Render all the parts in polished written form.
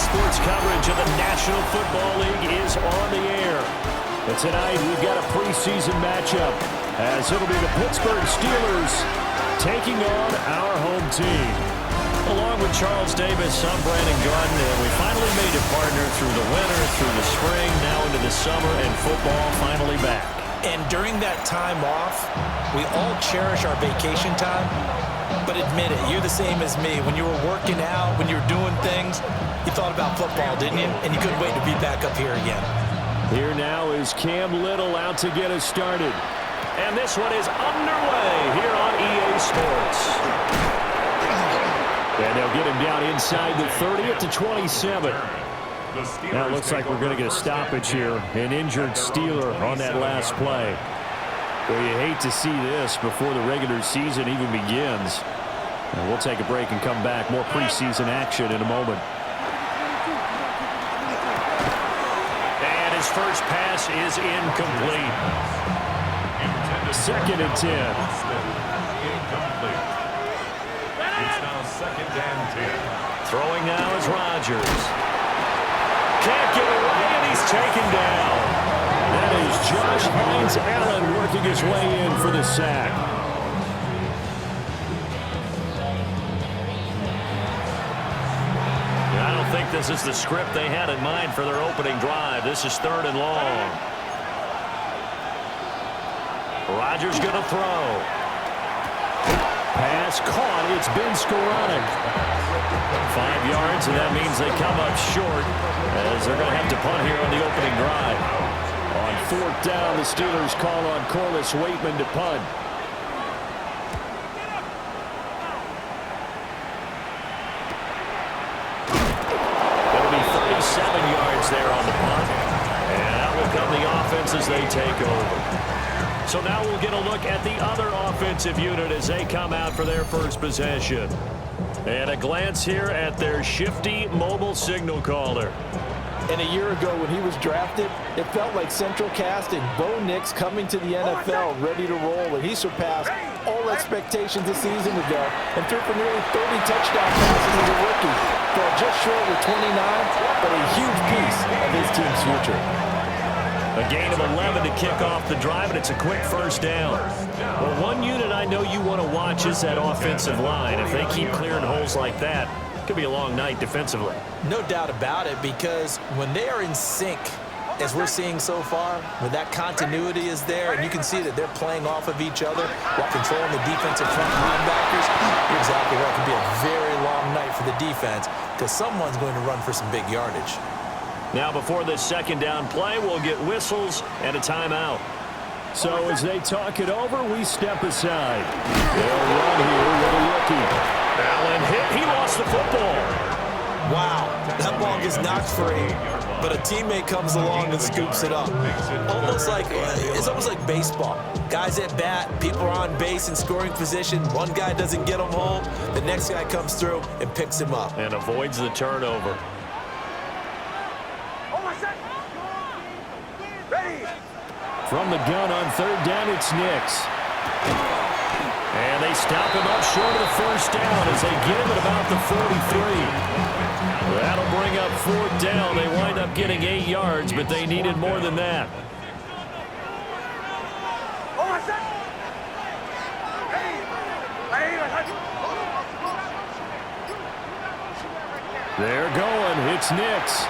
Sports coverage of the National Football League is on the air. But tonight we've got a preseason matchup as it'll be the Pittsburgh Steelers taking on our home team. Along with Charles Davis, I'm Brandon Gunn, and we finally made a partner through the winter, through the spring, now into the summer, and football finally back. And during that time off, we all cherish our vacation time. But admit it, you're the same as me. When you were working out, when you were doing things, you thought about football, didn't you? And you couldn't wait to be back up here again. Here now is Cam Little out to get us started. And this one is underway here on EA Sports. And they'll get him down inside the 30 at the 27. Now it looks like we're going to get a stoppage here. An injured Steeler on that last play. Well, you hate to see this before the regular season even begins. And we'll take a break and come back. More preseason action in a moment. And his first pass is incomplete. 2nd and 10. It's now 2nd and 10. Throwing now is Rodgers. Can't get away, and he's taken down. That is Josh Hines-Allen working his way in for the sack. I don't think this is the script they had in mind for their opening drive. This is 3rd and long. Rodgers going to throw. Pass caught. It's been sporadic. 5 yards, and that means they come up short as they're going to have to punt here on the opening drive. On 4th down, the Steelers call on Corliss Waitman to punt. It'll be 37 yards there on the punt. And out will come the offense as they take over. So now we'll get a look at the other offensive unit as they come out for their first possession. And a glance here at their shifty mobile signal caller. And a year ago when he was drafted, it felt like Central Cast and Bo Nix coming to the NFL ready to roll. And he surpassed all expectations a season ago and threw for nearly 30 touchdown passes as a rookie. Fell just short with 29, but a huge piece of his team's future. A gain of 11 to kick off the drive, and it's a quick first down. Well, one unit I know you want to watch is that offensive line. If they keep clearing holes like that, it could be a long night defensively. No doubt about it, because when they are in sync, as we're seeing so far, when that continuity is there, and you can see that they're playing off of each other while controlling the defensive front linebackers, you're exactly right. It could be a very long night for the defense because someone's going to run for some big yardage. Now before this 2nd down play, we'll get whistles and a timeout. So as they talk it over, we step aside. They'll run here with a rookie. Allen hit. He lost the football. Wow, that ball gets knocked free, but a teammate comes along and scoops it up. It's almost like baseball. Guys at bat, people are on base in scoring position. One guy doesn't get him home. The next guy comes through and picks him up. And avoids the turnover. From the gun on 3rd down, it's Nix. And they stop him up short of the first down as they get him at about the 43. That'll bring up 4th down. They wind up getting 8 yards, but they needed more than that. They're going. It's Nix.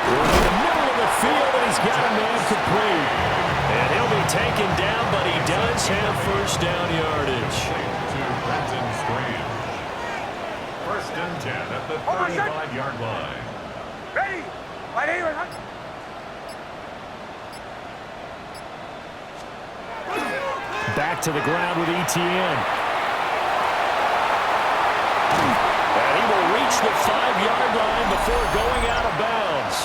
We're in the middle of the field, and he's got a man complete. And he'll be taken down, but he does have first down yardage. First and 10 at the 35-yard line. Ready? Back to the ground with ETN. And he will reach the 5-yard line before going out of bounds.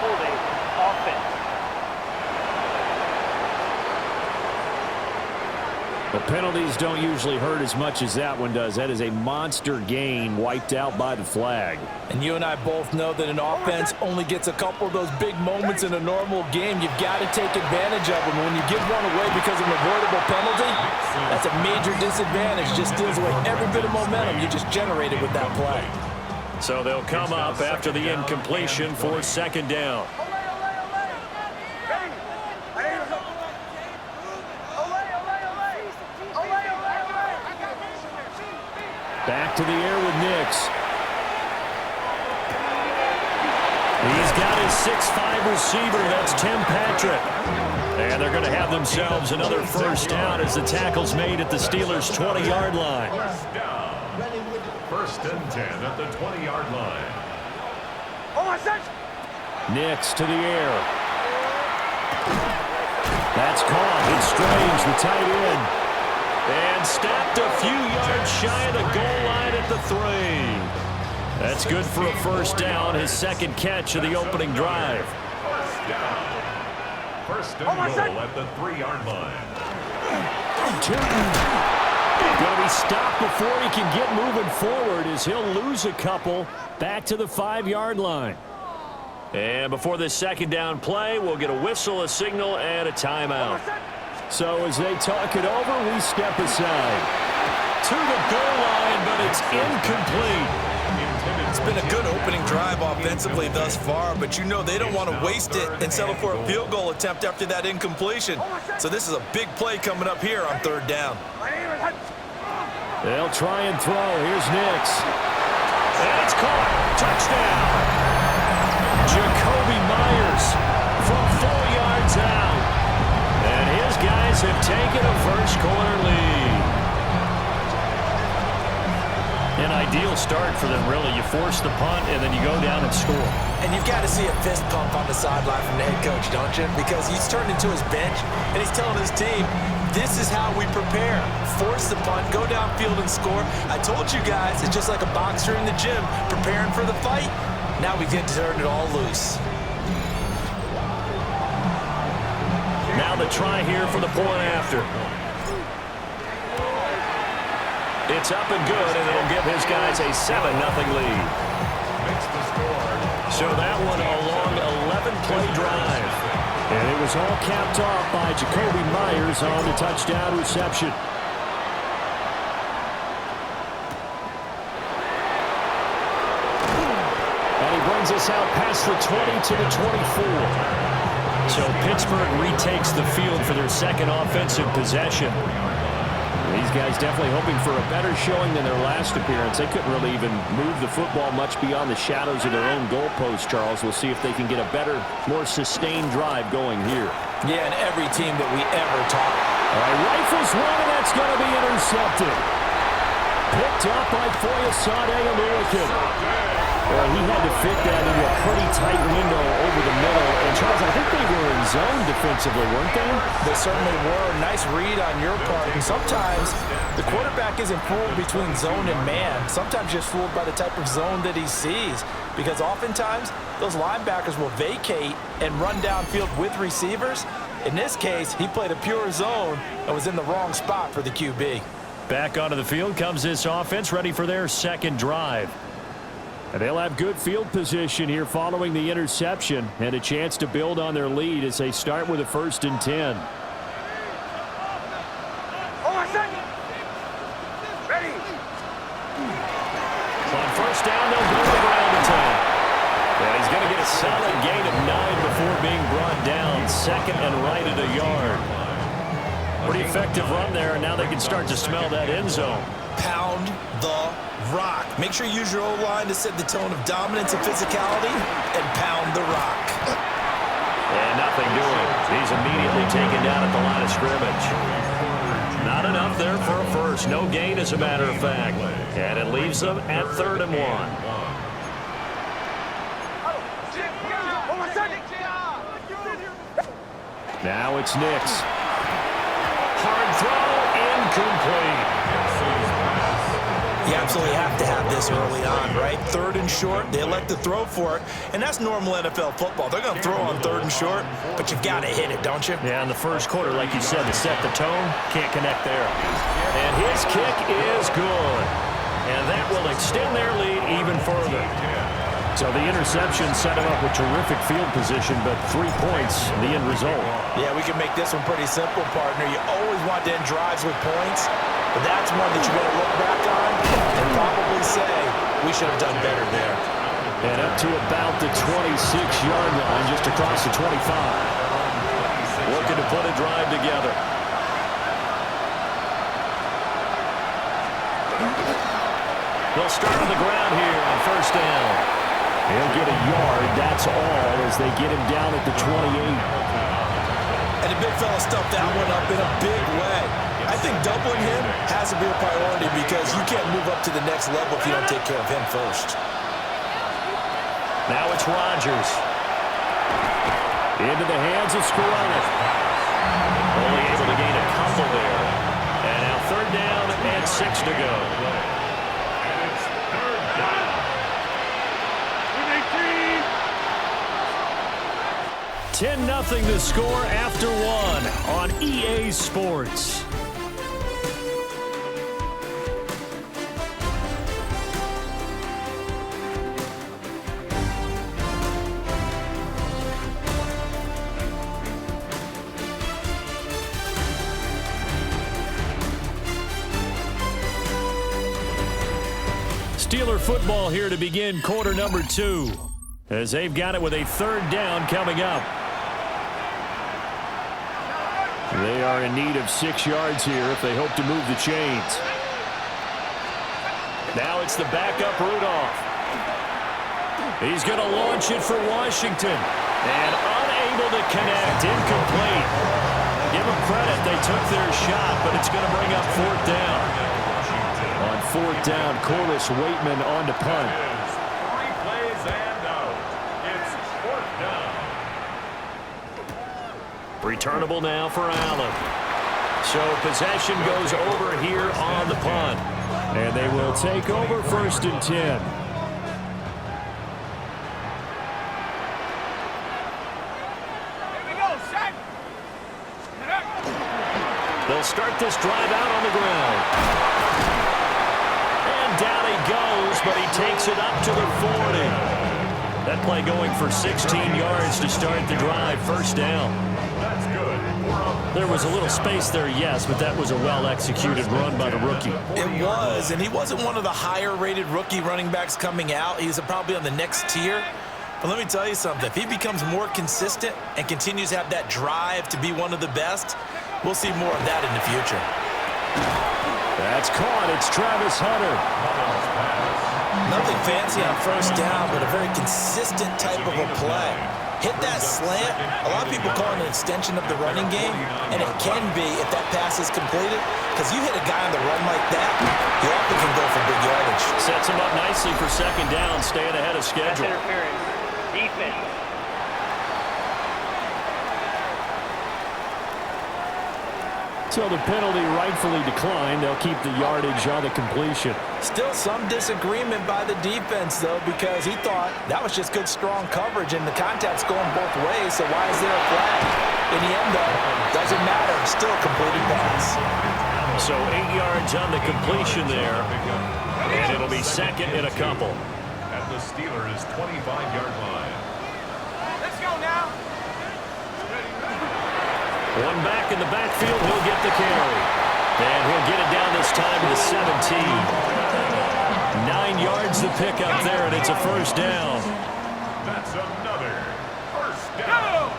Holding offense. The penalties don't usually hurt as much as that one does. That is a monster gain wiped out by the flag. And you and I both know that an offense only gets a couple of those big moments in a normal game. You've got to take advantage of them. When you give one away because of an avoidable penalty, that's a major disadvantage. Just steals away every bit of momentum you just generated with that play. So they'll come up after the incompletion for second down. Back to the air with Nix. He's got his 6'5" receiver. That's Tim Patrick. And they're going to have themselves another first down as the tackle's made at the Steelers' 20-yard line. First down. First and 10 at the 20-yard line. Nix to the air. That's caught. It's Strange, the tight end. And stopped a few yards shy of the goal line at the 3. That's good for a first down, his second catch of the opening drive. First down. First and goal at the 3-yard line. Tuten going to be stopped before he can get moving forward as he'll lose a couple back to the 5-yard line. And before this second down play, we'll get a whistle, a signal, and a timeout. So as they talk it over, we step aside. To the goal line, but it's incomplete. It's been a good opening drive offensively thus far, but you know they don't want to waste it and settle for a field goal attempt after that incompletion. So this is a big play coming up here on third down. They'll try and throw. Here's Nix. And it's caught. Touchdown. Jacoby Myers from 4 yards out. And his guys have taken a first-quarter lead. An ideal start for them, really. You force the punt, and then you go down and score. And you've got to see a fist pump on the sideline from the head coach, don't you? Because he's turned into his bench, and he's telling his team, this is how we prepare. Force the punt, go downfield and score. I told you guys, it's just like a boxer in the gym preparing for the fight. Now we get to turn it all loose. Now the try here for the point after. It's up and good, and it'll give his guys a 7-0 lead. So that one a long 11-play drive. And it was all capped off by Jacoby Myers on the touchdown reception. And he brings us out past the 20 to the 24. So Pittsburgh retakes the field for their second offensive possession. These guys definitely hoping for a better showing than their last appearance. They couldn't really even move the football much beyond the shadows of their own goalpost, Charles. We'll see if they can get a better, more sustained drive going here. Yeah, and every team that we ever taught. All right, rifles one, and that's going to be intercepted. Picked up by Oluokun. Well, he had to fit that into a pretty tight window over the middle. And, Charles, I think they were in zone defensively, weren't they? They certainly were. Nice read on your part. And sometimes the quarterback isn't fooled between zone and man. Sometimes just fooled by the type of zone that he sees. Because oftentimes, those linebackers will vacate and run downfield with receivers. In this case, he played a pure zone and was in the wrong spot for the QB. Back onto the field comes this offense, ready for their second drive. And they'll have good field position here following the interception and a chance to build on their lead as they start with a 1st and 10. Ready. On first down, they'll go around the 10. Yeah, he's going to get a solid gain of 9 before being brought down. Second and right at a yard. Pretty effective run there, and now they can start to smell that end zone. Pound the rock. Make sure you use your O-line to set the tone of dominance and physicality, and pound the rock. And nothing doing. He's immediately taken down at the line of scrimmage. Not enough there for a first. No gain, as a matter of fact. And it leaves them at 3rd and 1. Now it's Nix. Hard throw, incomplete. You absolutely have to have this early on, right? 3rd and short, they elect to throw for it, and that's normal NFL football. They're going to throw on 3rd and short, but you've got to hit it, don't you? Yeah, in the first quarter, like you said, to set the tone, can't connect there. And his kick is good. And that will extend their lead even further. So the interception set him up with terrific field position, but 3 points, the end result. Yeah, we can make this one pretty simple, partner. You always want to end drives with points, but that's one that you're going to look back on and probably say, we should have done better there. And up to about the 26-yard line, just across the 25. Looking to put a drive together. They'll start on the ground here on first down. He'll get a yard, that's all, as they get him down at the 28. And the big fella stuffed that one up in a big way. I think doubling him has to be a priority because you can't move up to the next level if you don't take care of him first. Now it's Rodgers. Into the hands of Scarlett. Only able to gain a couple there. And now third down and 6 to go. 10-0 the score after 1 on EA Sports. Steeler football here to begin quarter number 2, as they've got it with a third down coming up. They are in need of 6 yards here if they hope to move the chains. Now it's the backup Rudolph. He's going to launch it for Washington. And unable to connect, incomplete. Give them credit, they took their shot, but it's going to bring up fourth down. On fourth down, Corliss Waitman on to punt. 3 plays and out. It's fourth down. Returnable now for Allen. So possession goes over here on the punt. And they will take over first and 10. Here we go, set. They'll start this drive out on the ground. And down he goes, but he takes it up to the 40. That play going for 16 yards to start the drive, first down. That's good. There was a little space there, yes, but that was a well-executed run by the rookie. It was, and he wasn't one of the higher-rated rookie running backs coming out. He's probably on the next tier. But let me tell you something. If he becomes more consistent and continues to have that drive to be one of the best, we'll see more of that in the future. That's caught. It's Travis Hunter. Nothing fancy on first down, but a very consistent type of a play. Hit that slant. A lot of people call it an extension of the running game, and it can be if that pass is completed, because you hit a guy on the run like that, you often can go for big yardage. Sets him up nicely for second down, staying ahead of Pass schedule. interference. Defense. So the penalty rightfully declined. They'll keep the yardage on the completion. Still some disagreement by the defense, though, because he thought that was just good, strong coverage, and the contact's going both ways, so why is there a flag? In the end, though, doesn't matter. Still a completed pass. So 8 yards on the completion there, and it'll be second and a couple. At the Steelers' 25-yard line. Let's go now. One back in the backfield, he'll get the carry. And he'll get it down this time to the 17. 9 yards to pick up there, and it's a first down. That's another first down.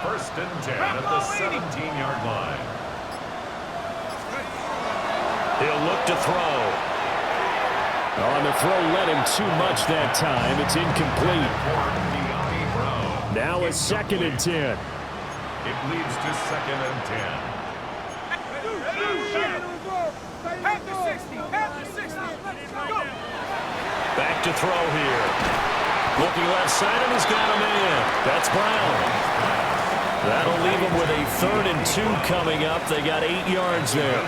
First and 10 at the 17-yard line. He'll look to throw. On the throw, led him too much that time. It's incomplete. Now it's second and 10. It leads to second and 10. Back to throw here. Looking left side, and he's got a man. That's Brown. That'll leave him with a third and 2 coming up. They got 8 yards there.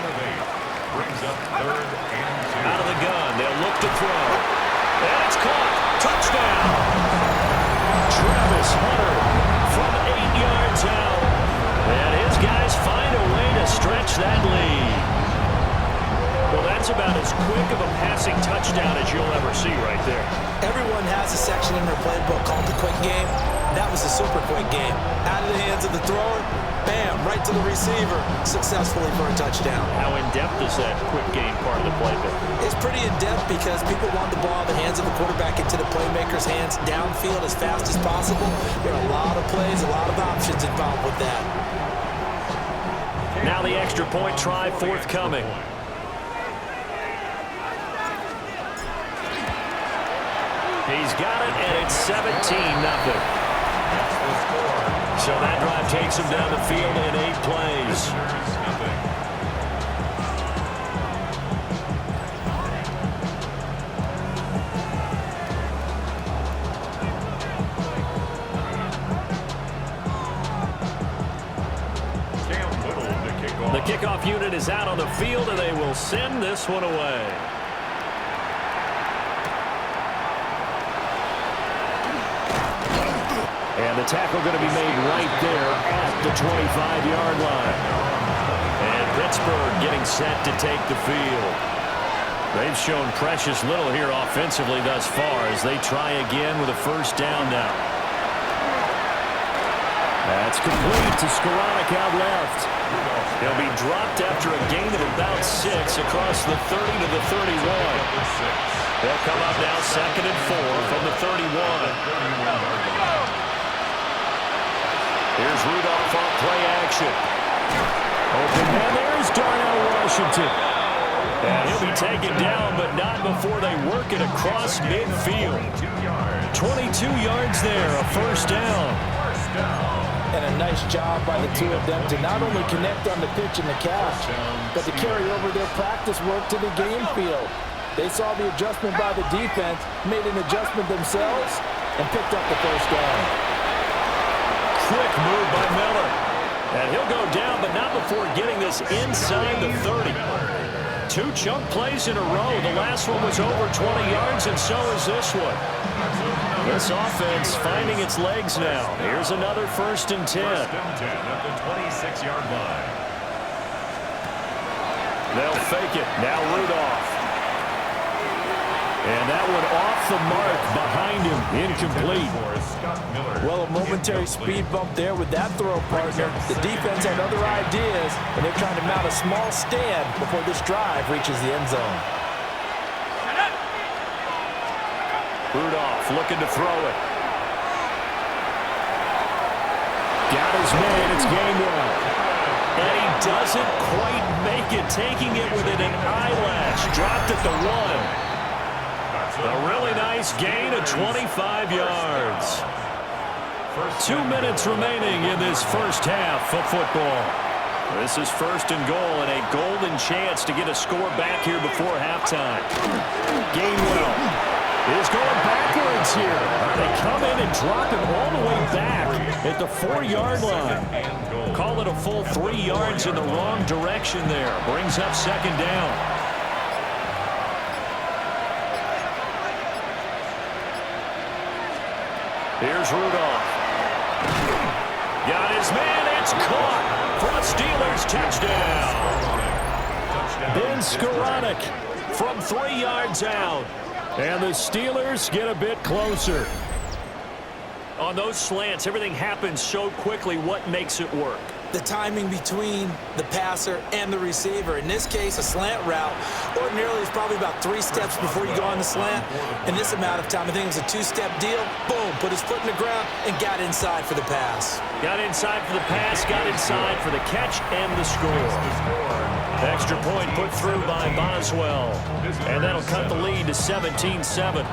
Brings up third and 2. Out of the gun, they'll look to throw. And it's caught. Touchdown. Travis Hunter from 8 yards out. And his guys find a way to stretch that lead. Well, that's That's about as quick of a passing touchdown as you'll ever see right there. Everyone has a section in their playbook called the quick game. That was a super quick game. Out of the hands of the thrower, bam, right to the receiver, successfully for a touchdown. How in-depth is that quick game part of the playbook? It's pretty in-depth because people want the ball in the hands of the quarterback into the playmaker's hands downfield as fast as possible. There are a lot of plays, a lot of options involved with that. Now the extra point try forthcoming. He's got it, and it's 17-0. So that drive takes him down the field in 8 plays. The kickoff unit is out on the field, and they will send this one away. And the tackle going to be made right there at the 25-yard line. And Pittsburgh getting set to take the field. They've shown precious little here offensively thus far as they try again with a first down now. That's complete to Skoranek out left. He'll be dropped after a gain of about 6 across the 30 to the 31. They'll come up now 2nd and 4 from the 31. Here's Rudolph on play action. Open man, there's Darnell Washington. And he'll be taken down, but not before they work it across midfield. 22 yards there, a first down. And a nice job by the two of them to not only connect on the pitch and the catch, but to carry over their practice work to the game field. They saw the adjustment by the defense, made an adjustment themselves, and picked up the first down. Quick move by Miller. And he'll go down, but not before getting this inside the 30. 2 chunk plays in a row. The last one was over 20 yards, and so is this one. This offense finding its legs now. Here's another 1st and 10. 1st and 10 at the 26-yard line. They'll fake it. Now Rudolph. And that one off the mark behind him. Incomplete. Well, a momentary speed bump there with that throw, partner. The defense had other ideas, and they're trying to mount a small stand before this drive reaches the end zone. Rudolph looking to throw it. Got his man. It's Gainwell. And he doesn't quite make it, taking it within an eyelash. Dropped at the 1. A really nice gain of 25 yards. 2 minutes remaining in this first half of football. This is 1st and goal and a golden chance to get a score back here before halftime. Gainwell is going backwards here. They come in and drop him all the way back at the 4-yard line. Call it a full 3 yards in the wrong direction there. Brings up 2nd down. Here's Rudolph. Got his man. It's caught for a Steelers touchdown. Ben Skoranek from 3 yards out. And the Steelers get a bit closer. On those slants, everything happens so quickly. What makes it work? The timing between the passer and the receiver. In this case, a slant route ordinarily is probably about 3 steps before you go on the slant. In this amount of time, I think it was a 2-step deal. Boom, put his foot in the ground and got inside for the pass. Got inside for the pass, got inside for the catch and the score. Extra point put through by Boswell. And that'll cut the lead to 17-7.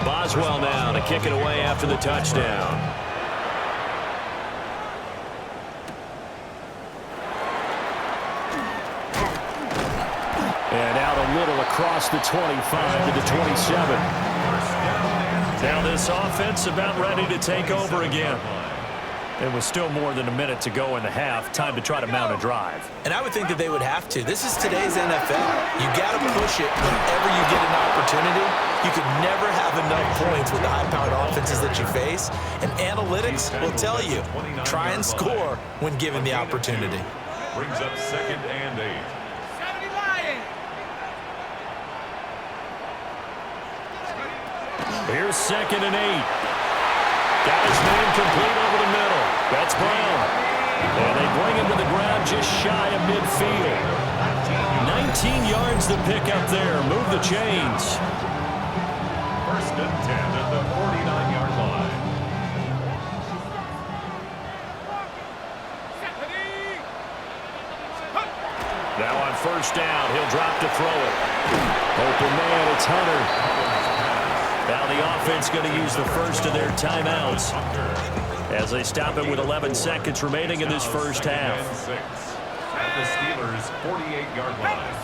Boswell now to kick it away after the touchdown. And out a little across the 25 to the 27. Now this offense about ready to take over again. It was still more than a minute to go in the half. Time to try to mount a drive. And I would think that they would have to. This is today's NFL. You got to push it whenever you get an opportunity. You could never have enough points with the high-powered offenses that you face. And analytics will tell you, try and score when given the opportunity. Brings up 2nd and 8. 70 Lions. Here's 2nd and 8. Got his man complete over the middle. That's Brown. And they bring him to the ground just shy of midfield. 19 yards to pick up there. Move the chains. 1st and 10 at the 49-yard line. Now on 1st down, he'll drop to throw it. Open man, it's Hunter. Now the offense going to use the first of their timeouts as they stop it with 11 seconds remaining in this first half. At the Steelers' 48-yard line.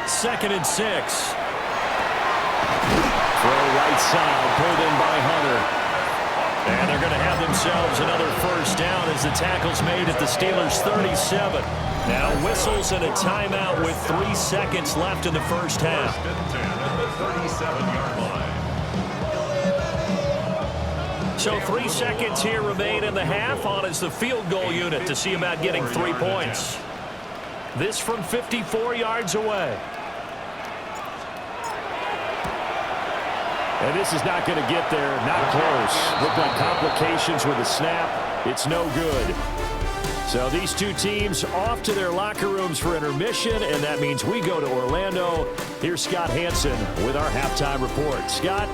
2nd and 6. Throw right side, pulled in by Hunter. And they're going to have themselves another 1st down as the tackle's made at the Steelers' 37. Now whistles and a timeout with 3 seconds left in the first half. 1st and 10 at the 37-yard line. So 3 seconds here remain in the half on as the field goal unit to see about getting 3 points. This from 54 yards away. And this is not going to get there. Not close. Looked like complications with the snap. It's no good. So these two teams off to their locker rooms for intermission, and that means we go to Orlando. Here's Scott Hansen with our halftime report. Scott?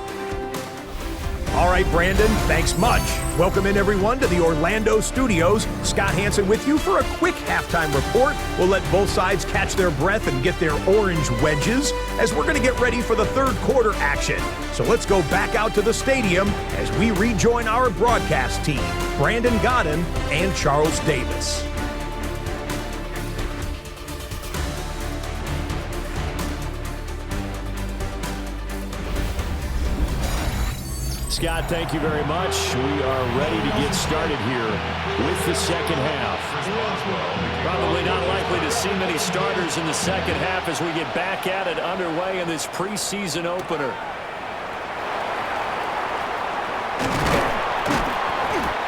All right, Brandon, thanks much. Welcome in, everyone, to the Orlando studios. Scott Hansen with you for a quick halftime report. We'll let both sides catch their breath and get their orange wedges as we're going to get ready for the third quarter action. So let's go back out to the stadium as we rejoin our broadcast team, Brandon Godden and Charles Davis. Scott, thank you very much. We are ready to get started here with the second half. Probably not likely to see many starters in the second half as we get back at it underway in this preseason opener.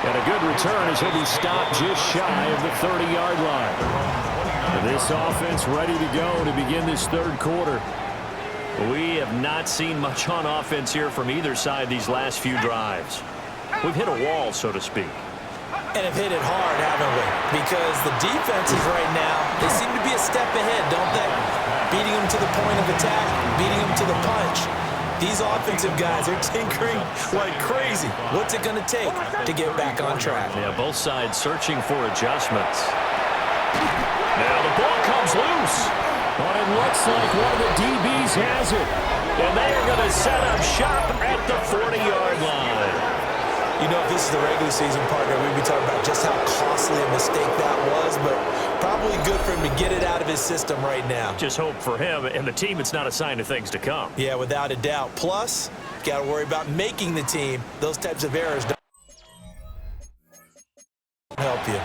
And a good return as he'll be stopped just shy of the 30-yard line. And this offense ready to go to begin this third quarter. We have not seen much on offense here from either side these last few drives. We've hit a wall, so to speak. And have hit it hard, haven't we? Because the defenses right now, they seem to be a step ahead, don't they? Beating them to the point of attack, beating them to the punch. These offensive guys are tinkering like crazy. What's it going to take to get back on track? Yeah, both sides searching for adjustments. Now the ball comes loose. But it looks like one of the DBs has it. And they are going to set up shop at the 40-yard line. You know, if this is the regular season, partner, we'd be talking about just how costly a mistake that was, but probably good for him to get it out of his system right now. Just hope for him and the team it's not a sign of things to come. Yeah, without a doubt. Plus, got to worry about making the team. Those types of errors don't help you.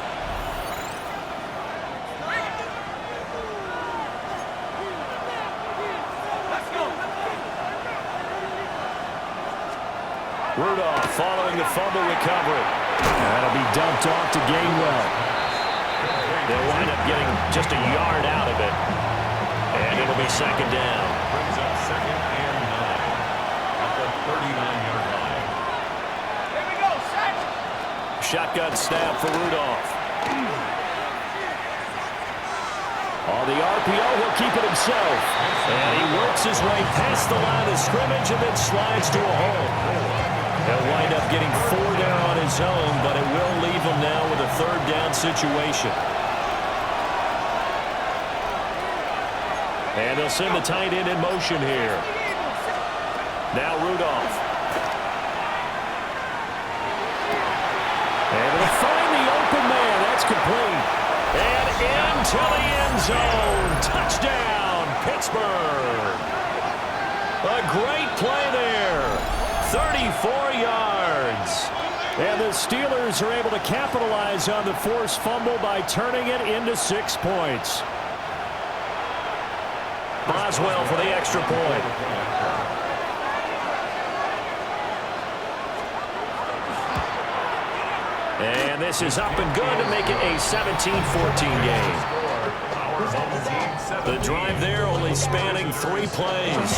Rudolph following the fumble recovery. That'll be dumped off to Gainwell. They'll wind up getting just a yard out of it. And it'll be second down. Brings up 2nd and 9 at the 39-yard line. Here we go, set. Shotgun snap for Rudolph. On the RPO, he'll keep it himself. And he works his way past the line of scrimmage and then slides to a hole. He'll wind up getting 4 there on his own, but it will leave him now with a third down situation. And they'll send the tight end in motion here. Now Rudolph. And they'll find the open man. That's complete. And into the end zone. Touchdown, Pittsburgh. A great play there. 34 yards. And the Steelers are able to capitalize on the forced fumble by turning it into 6 points. Boswell for the extra point. And this is up and good to make it a 17-14 game. The drive there only spanning 3 plays.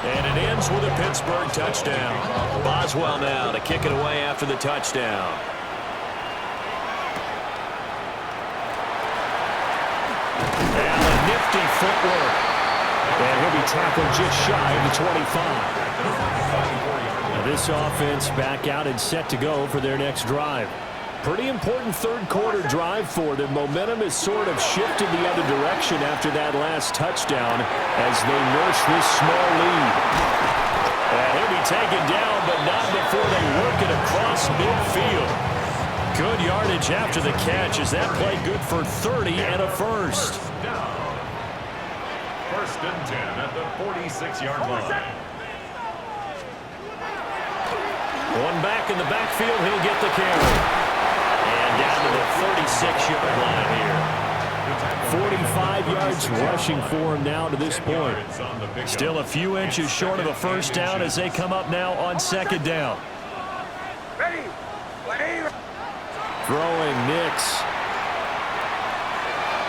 And it ends with a Pittsburgh touchdown. Boswell now to kick it away after the touchdown. Allen, nifty footwork. And he'll be tackled just shy of the 25. Now this offense back out and set to go for their next drive. Pretty important third-quarter drive for them. Momentum has sort of shifted the other direction after that last touchdown as they nurse this small lead. And he'll be taken down, but not before they work it across midfield. Good yardage after the catch as that play good for 30 and a first. First and 10 at the 46-yard line. One back in the backfield, he'll get the carry. And down to the 36-yard line here. 45 yards rushing for him now to this point. Still a few inches short of a first down as they come up now on second down. Throwing Nix.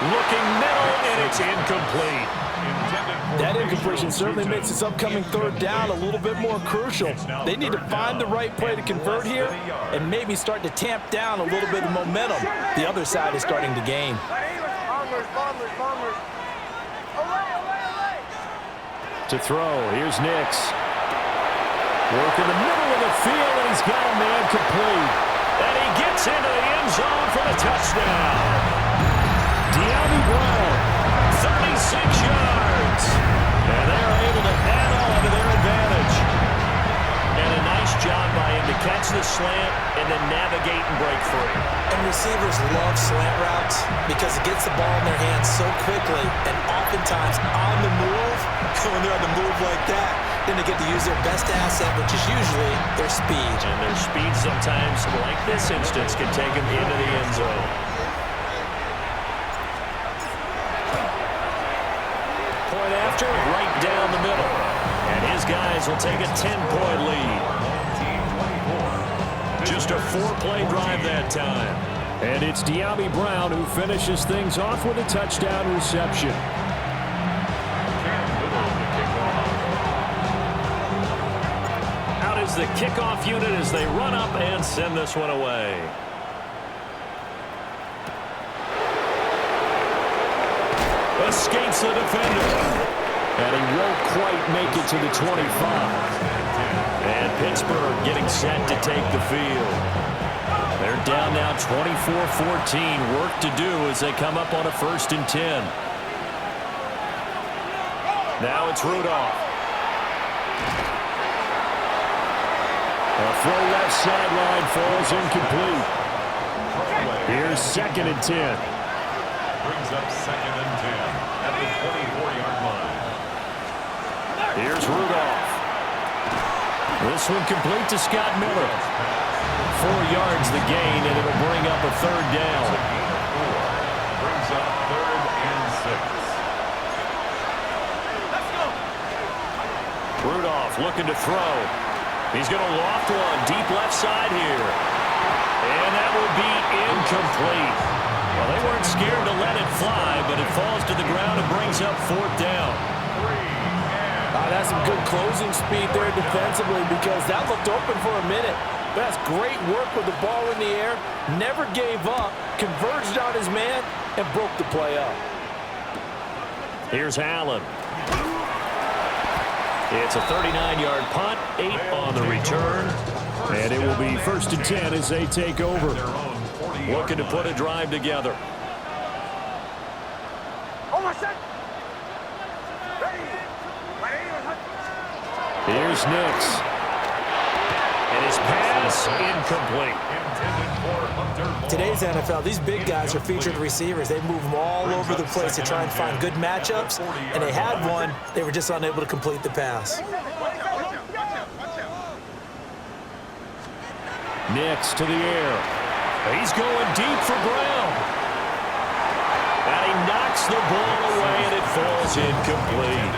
Looking middle, and it's incomplete. That incompletion certainly makes this upcoming third down a little bit more crucial. They need to find the right play to convert here and maybe start to tamp down a little bit of momentum. The other side is starting to gain. To throw, here's Nix. Work in the middle of the field, and he's got a man complete. And he gets into the end zone for the touchdown. De'Ami Brown, 36 yards. And they're able to add on to their advantage. And a nice job by him to catch the slant and then navigate and break free. And receivers love slant routes because it gets the ball in their hands so quickly and oftentimes on the move. When they're on the move like that, then they get to use their best asset, which is usually their speed. And their speed sometimes, like this instance, can take them into the end zone. Point after, right down the middle. And his guys will take a 10-point lead. Just a 4-play drive that time. And it's De'Ami Brown who finishes things off with a touchdown reception. Out is the kickoff unit as they run up and send this one away. Escapes the defender. And he won't quite make it to the 25. And Pittsburgh getting set to take the field. They're down now 24-14. Work to do as they come up on a 1st and 10. Now it's Rudolph. A throw left sideline falls incomplete. Here's 2nd and 10. Brings up 2nd and 10 at the 24-yard line. Here's Rudolph. This one complete to Scott Miller. 4 yards the gain, and it'll bring up a 3rd down. Brings up 3rd and 6. Rudolph looking to throw. He's going to loft one deep left side here. And that will be incomplete. Well, they weren't scared to let it fly, but it falls to the ground and brings up 4th down. That's some good closing speed there defensively because that looked open for a minute. That's great work with the ball in the air. Never gave up, converged on his man, and broke the play up. Here's Allen. It's a 39-yard punt, 8 on the return. And it will be 1st and 10 as they take over. Looking to put a drive together. Here's Nix. And his pass incomplete. Today's NFL, these big guys are featured receivers. They move them all over the place to try and find good matchups. And they had one. They were just unable to complete the pass. Nix to the air. He's going deep for Brown. And he knocks the ball away, and it falls incomplete.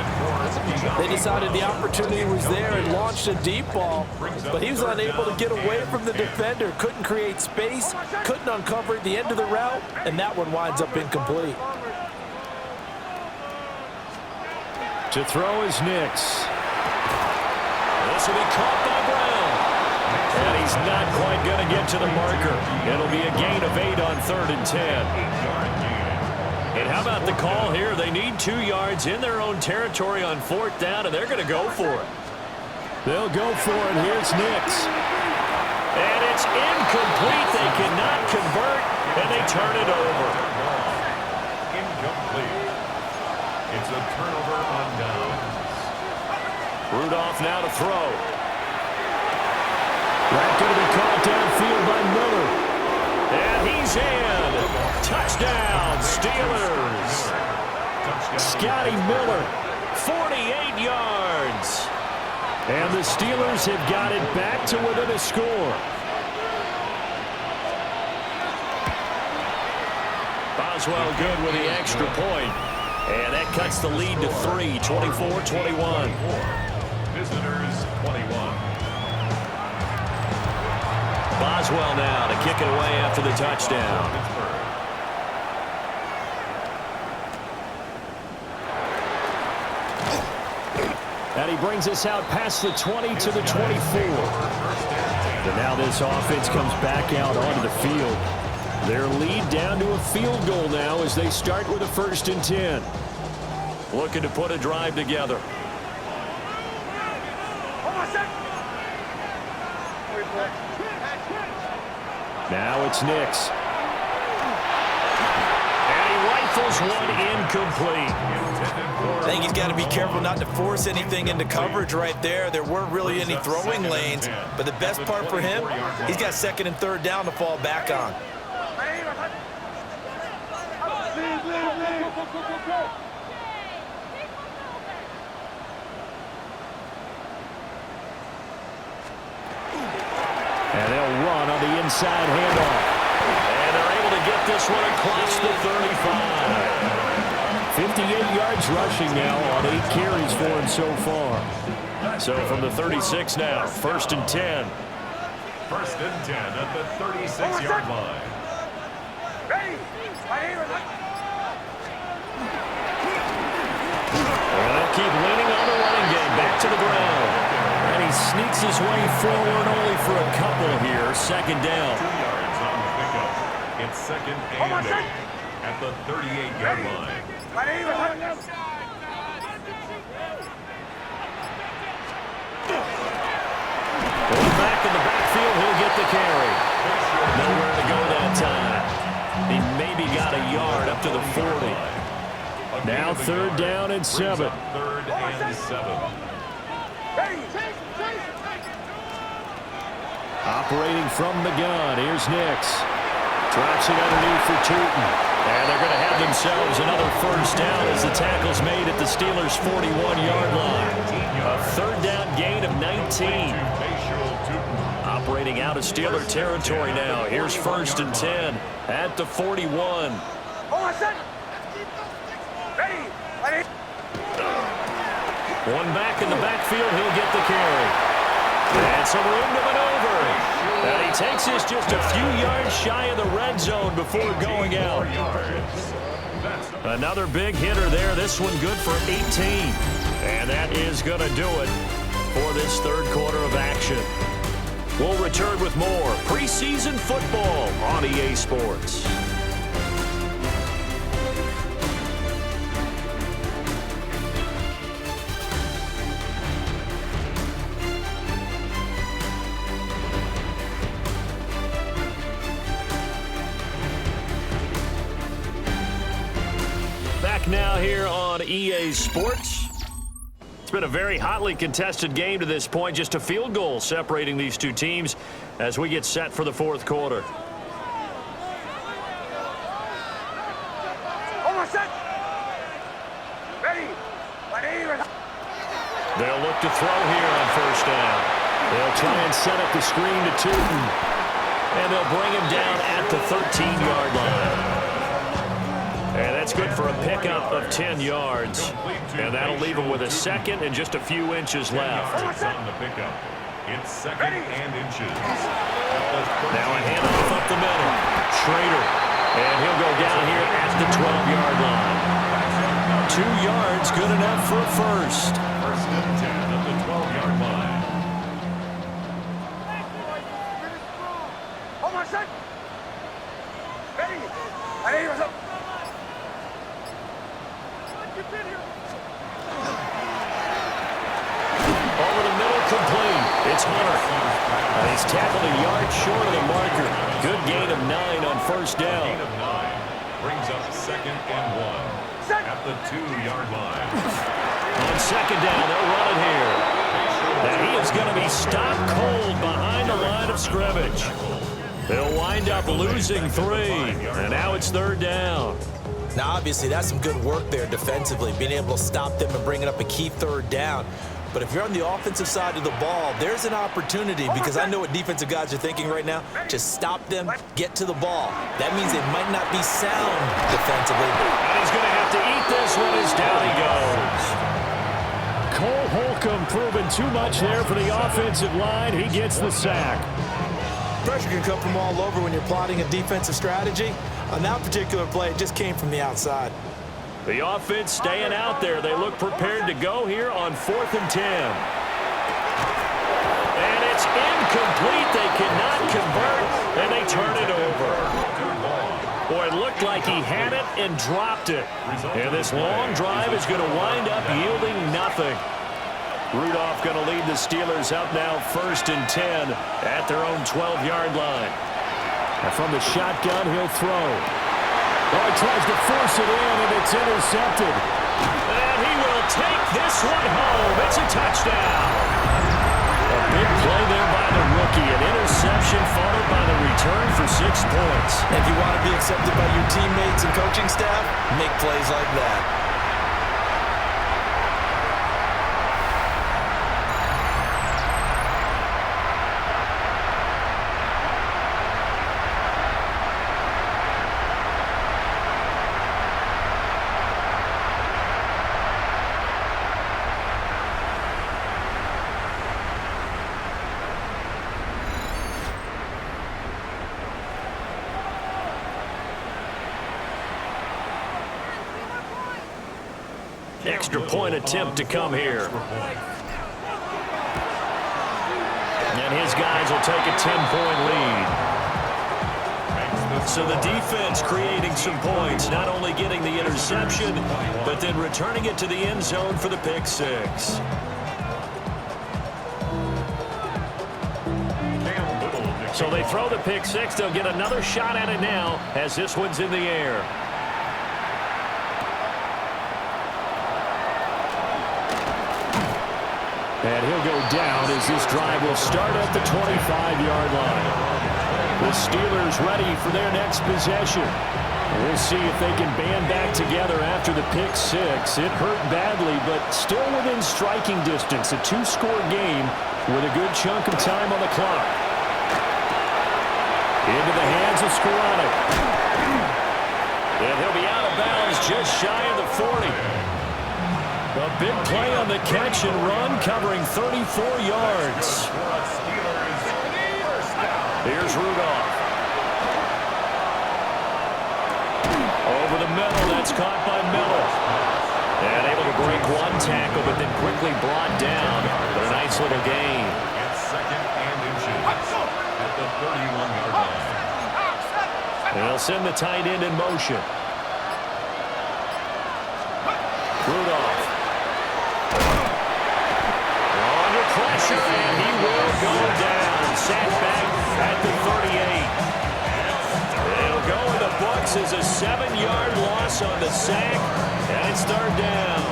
They decided the opportunity was there and launched a deep ball, but he was unable to get away from the defender, couldn't create space, couldn't uncover the end of the route, and that one winds up incomplete. To throw is Nix. This will be caught by Brown. And he's not quite going to get to the marker. It'll be a gain of 8 on 3rd and 10. And how about the call here? They need 2 yards in their own territory on 4th down, and they're going to go for it. They'll go for it. Here's Nix. And it's incomplete. They cannot convert, and they turn it over. Incomplete. It's a turnover on downs. Rudolph now to throw. That's going to be caught downfield by Miller. And he's in. Touchdown, Steelers. Scotty Miller, 48 yards. And the Steelers have got it back to within a score. Boswell good with the extra point. And that cuts the lead to 3, 24-21. Visitors 21. Boswell now to kick it away after the touchdown. And he brings us out past the 20 to the 24. And now this offense comes back out onto the field. Their lead down to a field goal now as they start with a 1st and 10. Looking to put a drive together. Now it's Nix. And he rifles one incomplete. I think he's got to be careful not to force anything into coverage right there. There weren't really any throwing lanes, but the best part for him, he's got 2nd and 3rd down to fall back on. And they'll run on the inside handoff. And they're able to get this one across the 35. 58 yards rushing now on 8 carries for him so far. So from the 36 now, 1st and 10. 1st and 10 at the 36-yard line. And they'll keep leaning on the running game. Back to the ground. And he sneaks his way forward only for a couple here. 2nd down. 2 yards on the pickup. It's 2nd and 8 at the 38-yard line. Back in the backfield, he'll get the carry. Nowhere to go that time. He maybe got a yard up to the 40. Now 3rd down and 7. 3rd and 7. Operating from the gun, here's Nix. Drops it underneath for Tuten. And they're going to have themselves another 1st down as the tackle's made at the Steelers' 41-yard line. A 3rd down gain of 19. Operating out of Steeler territory now. Here's 1st and 10 at the 41. One back in the backfield, he'll get the carry. And some room to maneuver. And he takes this just a few yards shy of the red zone before going out. Another big hitter there. This one good for 18. And that is going to do it for this 3rd quarter of action. We'll return with more preseason football on EA Sports. Back now here on EA Sports. It's been a very hotly contested game to this point. Just a field goal separating these two teams as we get set for the 4th quarter. They'll look to throw here on 1st down. They'll try and set up the screen to Tuten. And they'll bring him down at the 13-yard line. And that's good for a pickup of 10 yards. And that'll leave him with a second and just a few inches left. On the pickup. It's second and inches. Now a handoff up the middle. Schrader. And he'll go down here at the 12-yard line. 2 yards, good enough for a first. First and 10 at the 12-yard line. Hold on, son. Ready? Ready, what's up? Over the middle, complete. It's Hunter. And he's tackled a yard short of the marker. Good gain of 9 on first down. Gain of 9 brings up second and 1 at the 2-yard line. On second down, they'll run it here. And he is going to be stopped cold behind the line of scrimmage. They'll wind up losing 3. And now it's third down. Now, obviously, that's some good work there defensively, being able to stop them and bringing up a key third down. But if you're on the offensive side of the ball, there's an opportunity, because I know what defensive guys are thinking right now. Just stop them, get to the ball. That means they might not be sound defensively. And he's going to have to eat this one as down he goes. Cole Holcomb proving too much there for the offensive line. He gets the sack. Pressure can come from all over when you're plotting a defensive strategy. On that particular play, it just came from the outside. The offense staying out there. They look prepared to go here on 4th and 10. And it's incomplete. They cannot convert, and they turn it over. Boy, it looked like he had it and dropped it. And this long drive is going to wind up yielding nothing. Rudolph going to lead the Steelers up now 1st and 10 at their own 12-yard line. And from the shotgun, he'll throw. Oh, he tries to force it in, and it's intercepted. And he will take this one home. It's a touchdown. A big play there by the rookie. An interception followed by the return for 6 points. If you want to be accepted by your teammates and coaching staff, make plays like that. Extra point attempt to come here. And his guys will take a 10-point lead. So the defense creating some points, not only getting the interception, but then returning it to the end zone for the pick 6. So they throw the pick 6. They'll get another shot at it now as this one's in the air. And he'll go down as this drive will start at the 25-yard line. The Steelers ready for their next possession. We'll see if they can band back together after the pick 6. It hurt badly, but still within striking distance. A 2-score game with a good chunk of time on the clock. Into the hands of Skoranek. And he'll be out of bounds just shy of the 40. A big play on the catch and run, covering 34 yards. Here's Rudolph. Over the middle, that's caught by Miller. And able to break one tackle, but then quickly brought down. But a nice little gain. It's second and inches at the 31-yard line. And they'll send the tight end in motion. Rudolph. Under pressure, and he will go down. Sacked back at the 38. It'll go in the books as a 7-yard loss on the sack, and it's third down.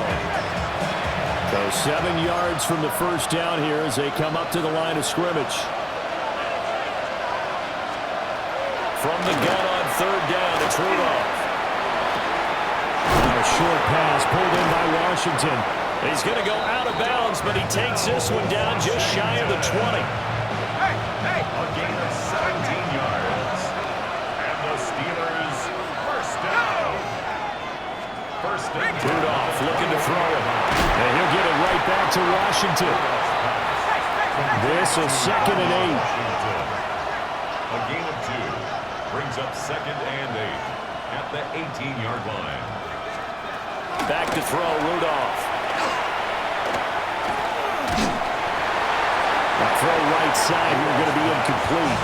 So 7 yards from the first down here as they come up to the line of scrimmage. From the gun on third down, it's Rudolph. A short pass pulled in by Washington. He's going to go out of bounds, but he takes this one down just shy of the 20. A gain of 17 yards. And the Steelers first down. back to Washington. This is 2nd and 8. A gain of 2 brings up 2nd and 8 at the 18-yard line. Back to throw, Rudolph. The throw right side here going to be incomplete.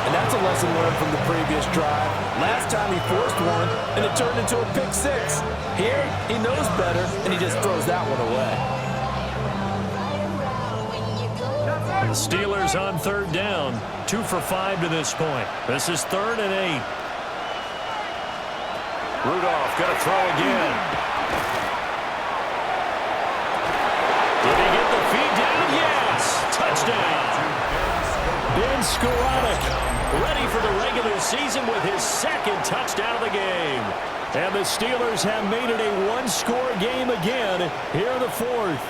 And that's a lesson learned from the previous drive. Last time he forced one, and it turned into a pick 6. Here, he knows better, and he just throws that one away. The Steelers on 3rd down. 2 for 5 to this point. This is 3rd and 8. Rudolph going to throw again. Did he get the feed down? Yes! Touchdown! Ben Skowronek ready for the regular season with his 2nd touchdown of the game. And the Steelers have made it a 1-score game again here in the 4th.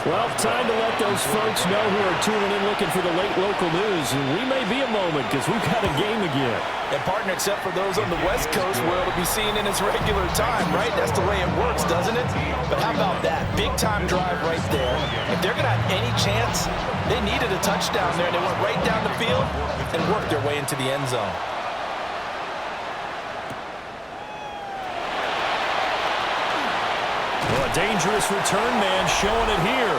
Well, time to let those folks know who are tuning in looking for the late local news. And we may be a moment because we've got a game again. And partner, except for those on the West Coast, where it'll be seen in its regular time, right? That's the way it works, doesn't it? But how about that? Big-time drive right there. If they're going to have any chance, they needed a touchdown there, and they went right down the field and worked their way into the end zone. Well, a dangerous return man showing it here.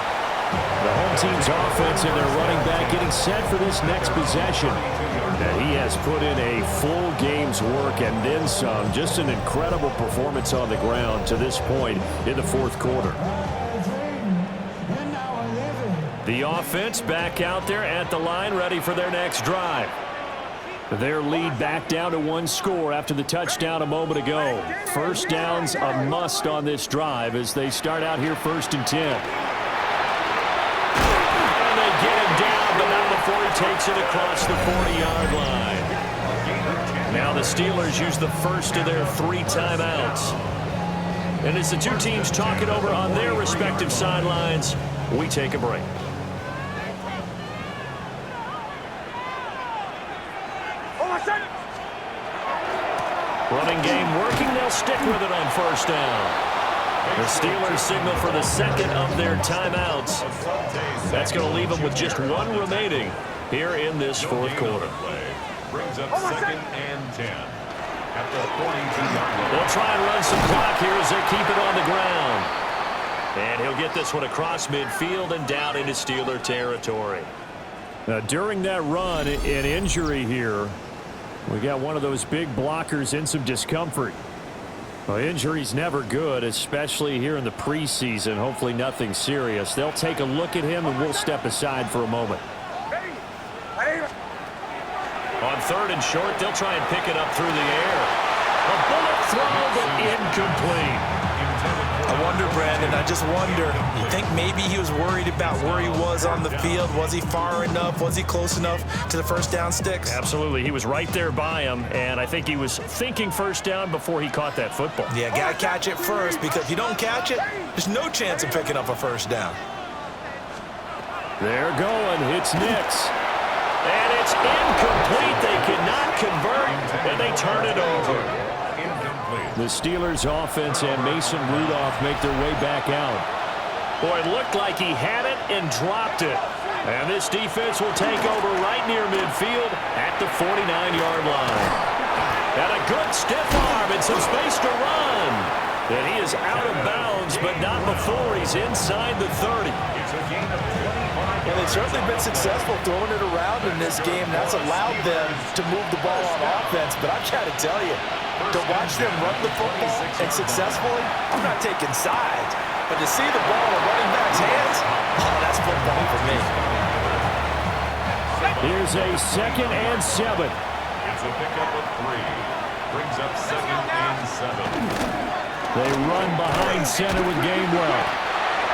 The home team's offense and their running back getting set for this next possession. And he has put in a full game's work and then some. Just an incredible performance on the ground to this point in the 4th quarter. The offense back out there at the line, ready for their next drive. Their lead back down to 1 score after the touchdown a moment ago. First down's a must on this drive as they start out here 1st and 10. And they get him down, but not before he takes it across the 40-yard line. Now the Steelers use the first of their 3 timeouts. And as the 2 teams talk it over on their respective sidelines, we take a break. Running game working. They'll stick with it on 1st down. The Steelers signal for the 2nd of their timeouts. That's going to leave them with just 1 remaining here in this 4th quarter. Brings up 2nd and 10 at the 42-yard line. They'll try and run some clock here as they keep it on the ground. And he'll get this one across midfield and down into Steeler territory. Now, during that run, an injury here. We got one of those big blockers in some discomfort. Well, injury's never good, especially here in the preseason. Hopefully nothing serious. They'll take a look at him, and we'll step aside for a moment. On 3rd and short, they'll try and pick it up through the air. A bullet throw, but incomplete. I wonder, Brandon, I just wonder, you think maybe he was worried about where he was on the field? Was he far enough? Was he close enough to the 1st down sticks? Absolutely. He was right there by him, and I think he was thinking 1st down before he caught that football. Yeah, got to catch it first, because if you don't catch it, there's no chance of picking up a 1st down. They're going. It's Nix. And it's incomplete. They cannot convert, and they turn it over. The Steelers offense and Mason Rudolph make their way back out. Boy, it looked like he had it and dropped it. And this defense will take over right near midfield at the 49-yard line. And a good stiff arm and some space to run. And he is out of bounds, but not before he's inside the 30. Well, they've certainly been successful throwing it around in this game. That's allowed them to move the ball on offense. But I've got to tell you, to watch them run the football and successfully, I'm not taking sides. But to see the ball in a running back's hands, oh, that's football for me. Here's a 2nd and 7. It's a pickup of 3. Brings up 2nd and 7. They run behind center with Gainwell.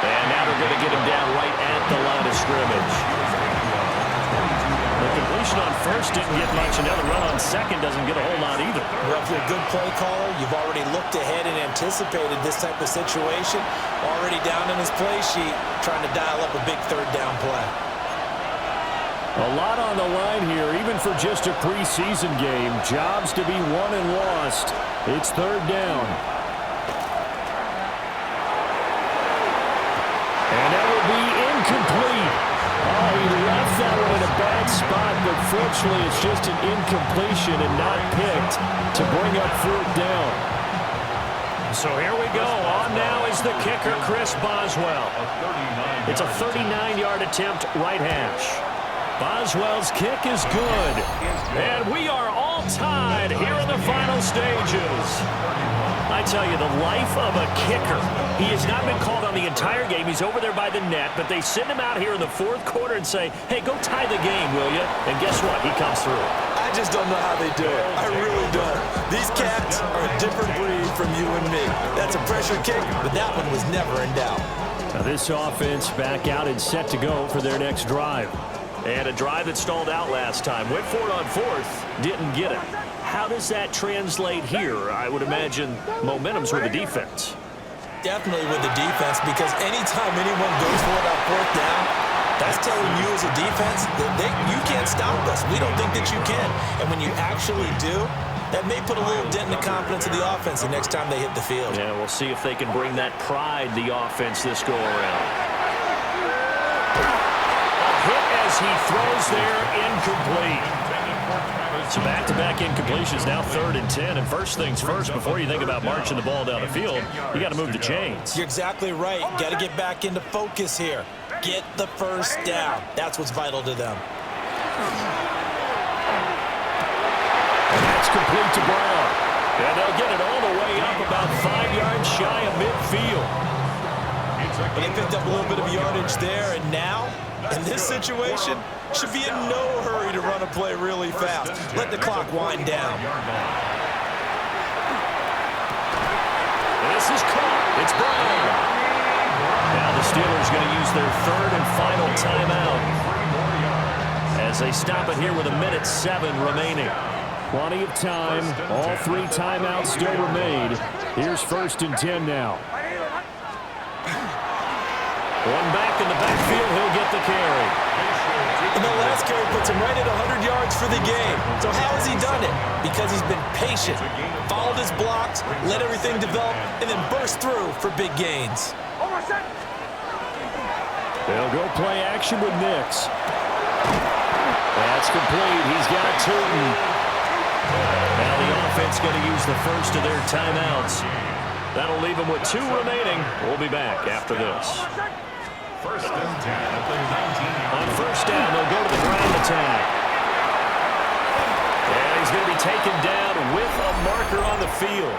And now they're going to get him down right at the line of scrimmage. The completion on 1st didn't get much, and now the run on 2nd doesn't get a whole lot either. Well, if you're a good play caller, you've already looked ahead and anticipated this type of situation. Already down in his play sheet, trying to dial up a big 3rd down play. A lot on the line here, even for just a preseason game. Jobs to be won and lost. It's 3rd down. bad spot, but fortunately it's just an incompletion and not picked to bring up 4th down. So here we go. On now is the kicker, Chris Boswell. It's a 39-yard attempt, right hash. Boswell's kick is good. And we are all tied here in the final stages. I tell you, the life of a kicker. He has not been called on the entire game. He's over there by the net, but they send him out here in the 4th quarter and say, hey, go tie the game, will you? And guess what? He comes through. I just don't know how they do it. I really don't. These cats are a different breed from you and me. That's a pressure kick, but that one was never in doubt. Now this offense back out and set to go for their next drive. And a drive that stalled out last time. Went for it on 4th, didn't get it. How does that translate here? I would imagine momentum's with the defense. Definitely with the defense, because anytime anyone goes for it on 4th down, that's telling you as a defense that you can't stop us. We don't think that you can. And when you actually do, that may put a little dent in the confidence of the offense the next time they hit the field. Yeah, we'll see if they can bring that pride, the offense, this go-around. Hit as he throws there, incomplete. So back-to-back incompletions, now 3rd and 10. And first things first, before you think about marching the ball down the field, you got to move the chains. You're exactly right. Got to get back into focus here. Get the first down. That's what's vital to them. And that's complete to Brown. And they'll get it all the way up about 5 yards shy of midfield. But they picked up a little bit of yardage there, and now, in this situation, should be in no hurry to run a play really fast. Let the clock wind down. This is caught. It's Brown. Now the Steelers going to use their 3rd and final timeout as they stop it here with 1:07 remaining. Plenty of time. All 3 timeouts still remain. Here's 1st and 10 now. One back in the backfield. He'll get the carry. And the last carry puts him right at 100 yards for the game. So how has he done it? Because he's been patient, followed his blocks, let everything develop, and then burst through for big gains. They'll go play action with Nix. That's complete. He's got Tuten. Now the offense going to use the first of their timeouts. That'll leave them with 2 remaining. We'll be back after this. 1st and 10 at the 19. On 1st down, they'll go to the ground attack. And he's going to be taken down with a marker on the field.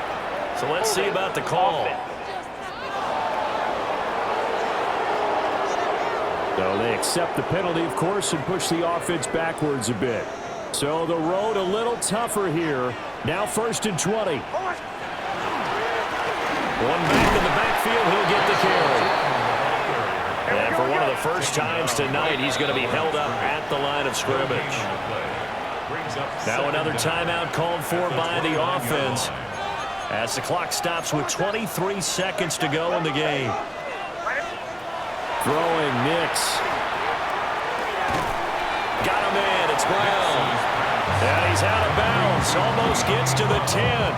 So let's see about the call. So they accept the penalty, of course, and push the offense backwards a bit. So the road a little tougher here. Now 1st and 20. One back in the backfield, he'll get the carry. And for one of the first times tonight, he's going to be held up at the line of scrimmage. Now another timeout called for by the offense as the clock stops with 23 seconds to go in the game. Throwing Nix. Got him in. It's Brown. And he's out of bounds. Almost gets to the 10.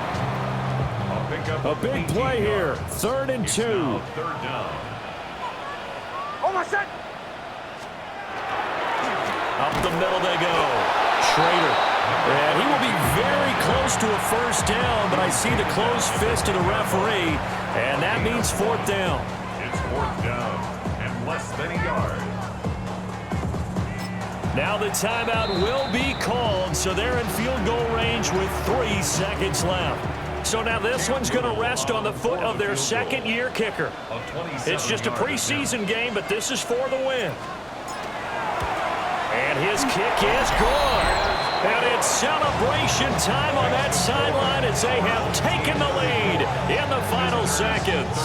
A big play here. 3rd and 2. 3rd down. Up the middle they go. Schrader. And he will be very close to a first down, but I see the closed fist of the referee, and that means 4th down. It's 4th down and less than a yard. Now the timeout will be called, so they're in field goal range with 3 seconds left. So now this one's going to rest on the foot of their 2nd-year kicker. It's just a preseason game, but this is for the win. And his kick is good. And it's celebration time on that sideline as they have taken the lead in the final seconds.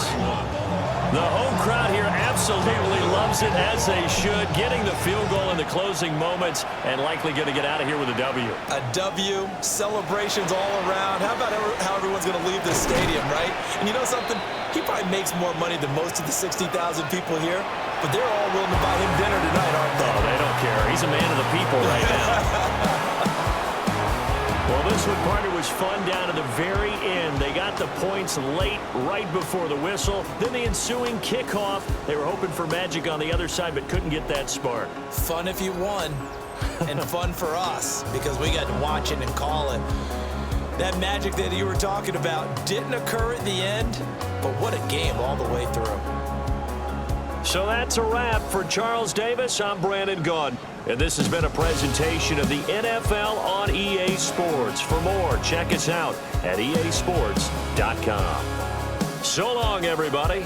The home crowd here absolutely loves it, as they should, getting the field goal in the closing moments and likely going to get out of here with a W. A W, celebrations all around. How about how everyone's going to leave this stadium, right? And you know something? He probably makes more money than most of the 60,000 people here, but they're all willing to buy him dinner tonight, aren't they? Oh, they don't care. He's a man of the people right now. Well, this one, partner, was fun down to the very end. They got the points late, right before the whistle. Then the ensuing kickoff. They were hoping for magic on the other side, but couldn't get that spark. Fun if you won. and fun for us because we got to watch it and call it. That magic that you were talking about didn't occur at the end, but what a game all the way through. So that's a wrap for Charles Davis. I'm Brandon Gaudin, and this has been a presentation of the NFL on EA Sports. For more, check us out at easports.com. So long, everybody.